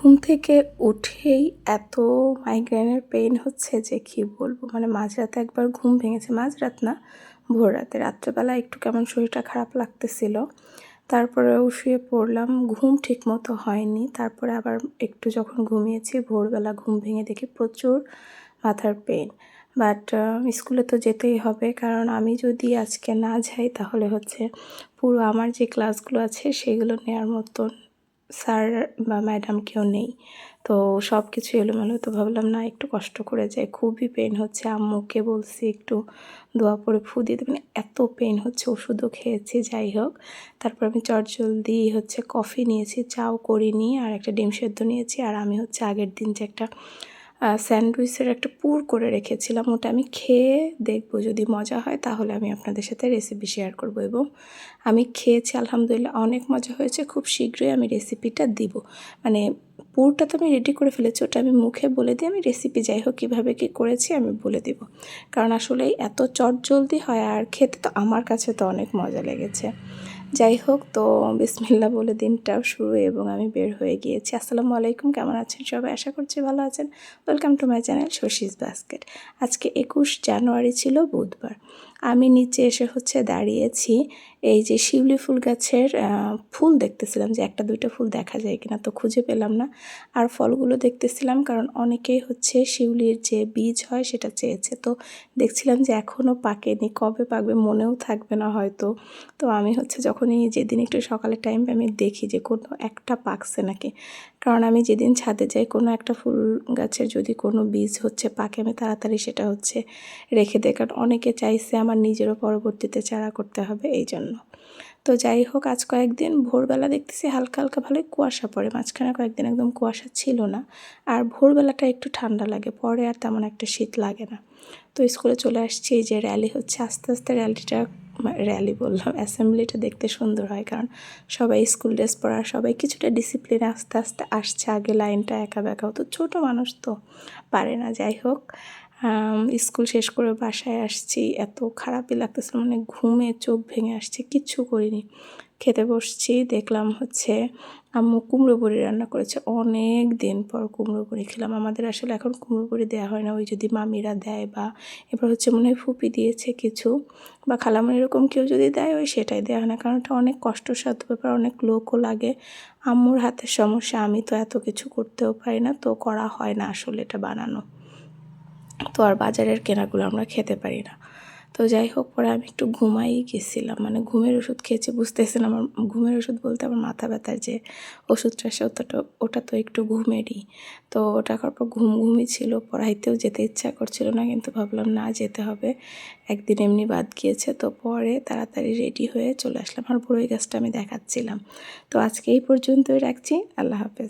ঘুম থেকে উঠেই এত মাইগ্রেনের পেইন হচ্ছে যে কি বলবো। মানে মাঝরাতে একবার ঘুম ভেঙেছে, মাঝরাত না, ভোর রাতে। রাত্রেবেলা একটু কেমন শরীরটা খারাপ লাগতেছিল, তারপরেও শুয়ে পড়লাম। ঘুম ঠিক মতো হয়নি। তারপরে আবার একটু যখন ঘুমিয়েছি, ভোরবেলা ঘুম ভেঙে দেখি প্রচুর মাথার পেইন। বাট স্কুলে তো যেতেই হবে, কারণ আমি যদি আজকে না যাই তাহলে হচ্ছে পুরো আমার যে ক্লাসগুলো আছে সেগুলো নেওয়ার মতন স্যার বা ম্যাডাম কেউ নেই। তো সব কিছু এলোমেলো। তো ভাবলাম না, একটু কষ্ট করে যাই। খুবই পেইন হচ্ছে। আম্মুকে বলছি একটু দোয়া পড়ে ফু দিয়ে দেবেন, এত পেইন হচ্ছে। ওষুধও খেয়েছি, যাই হোক। তারপর আমি চটজলদি হচ্ছে কফি নিয়েছি, চাও করিনি, আর একটা ডিম সেদ্ধ নিয়েছি। আর আমি হচ্ছে আগের দিন যে একটা স্যান্ডউইচের একটা পুর করে রেখেছিলাম, ওটা আমি খেয়ে দেখব, যদি মজা হয় তাহলে আমি আপনাদের সাথে রেসিপি শেয়ার করব। এবং আমি খেয়েছি, আলহামদুলিল্লাহ অনেক মজা হয়েছে। খুব শীঘ্রই আমি রেসিপিটা দিব। মানে পুরটা তো আমি রেডি করে ফেলেছি, ওটা আমি মুখে বলে দিই। আমি রেসিপি যাই হোক কীভাবে কী করেছি আমি বলে দিব, কারণ আসলে এত চটজলদি হয় আর খেতে তো আমার কাছে তো অনেক মজা লেগেছে। যাই হোক, তো বিসমিল্লাহ বলে দিনটাও শুরু এবং আমি বের হয়ে গিয়েছি। আসসালামু আলাইকুম, কেমন আছেন সবাই? আশা করছি ভালো আছেন। Welcome to my channel Shashi's basket. আজকে 21 জানুয়ারি ছিল, বুধবার। আমি নিচে এসে হচ্ছে দাঁড়িয়েছি, এই যে শিউলি ফুল গাছের ফুল দেখতেছিলাম যে একটা দুইটা ফুল দেখা যায় কিনা, তো খুঁজে পেলাম না। আর ফলগুলো দেখতেছিলাম, কারণ অনেকেই হচ্ছে শিউলির যে বীজ হয় সেটা চেয়েছে। তো দেখছিলাম যে এখনও পাকেনি, কবে পাকবে মনেও থাকবে না হয়তো। তো আমি হচ্ছে যখনই যেদিন একটু সকালের টাইম আমি দেখি যে কোনো একটা পাকছে নাকি, কারণ আমি যেদিন ছাদে যাই কোনো একটা ফুল গাছের যদি কোনো বীজ হচ্ছে পাকে, আমি তাড়াতাড়ি সেটা হচ্ছে রেখে দেয়, কারণ অনেকে চাইছে আমার নিজেরও পরবর্তীতে চারা করতে হবে, এই জন্য। তো যাই হোক, আজ কয়েকদিন ভোরবেলা দেখতেছি হালকা হালকা ভালোই কুয়াশা পড়ে। মাঝখানে কয়েকদিন একদম কুয়াশা ছিল না, আর ভোরবেলাটা একটু ঠান্ডা লাগে, পরে আর তেমন একটা শীত লাগে না। তো স্কুলে চলে আসছি, এই যে র্যালি হচ্ছে, আস্তে আস্তে র্যালি বললাম, অ্যাসেম্বলিটা দেখতে সুন্দর হয়, কারণ সবাই স্কুল ড্রেস পরা, সবাই কিছুটা ডিসিপ্লিনে আস্তে আস্তে আসছে। আগে লাইনটা একা বেঁকা হতো, ছোটো মানুষ তো পারে না। যাই হোক, স্কুল শেষ করে বাসায় আসছি, এত খারাপই লাগতেছিল, মানে ঘুমে চোখ ভেঙে আসছে, কিচ্ছু করিনি। খেতে বসছি, দেখলাম হচ্ছে আম্মু কুমড়ো বড়ি রান্না করেছে। অনেক দিন পর কুমড়ো বড়ি খেলাম। আমাদের আসলে এখন কুমড়ো বড়ি দেওয়া হয় না, ওই যদি মামিরা দেয়, বা এবার হচ্ছে মনে হয় ফুপি দিয়েছে কিছু, বা খালামণি এরকম কেউ যদি দেয়, ওই সেটাই দেওয়া হয় না, কারণ এটা অনেক কষ্টসাধ্য ব্যাপার, অনেক লোকও লাগে। আম্মুর হাতের সমস্যা, আমি তো এত কিছু করতেও পারি না, তো করা হয় না আসলে এটা বানানো। তো আর বাজারের কেনাগুলো আমরা খেতে পারি না। তো যাই হোক, পরে আমি একটু ঘুমাই গেছিলাম, মানে ঘুমের ওষুধ খেয়েছি, বুঝতেছিলাম আমার ঘুমের ওষুধ বলতে আমার মাথা ব্যথার যে ওষুধটা সে ওটা তো একটু ঘুমেরই। তো ওটা খাওয়ার পর ঘুমই ছিল, পড়াইতেও যেতে ইচ্ছা করছিল না, কিন্তু ভাবলাম না, যেতে হবে, একদিন এমনি বাদ গিয়েছে। তো পরে তাড়াতাড়ি রেডি হয়ে চলে আসলাম। আর বড়ই গাছটা আমি দেখাচ্ছিলাম। তো আজকে এই পর্যন্তই রাখছি। আল্লাহ হাফেজ।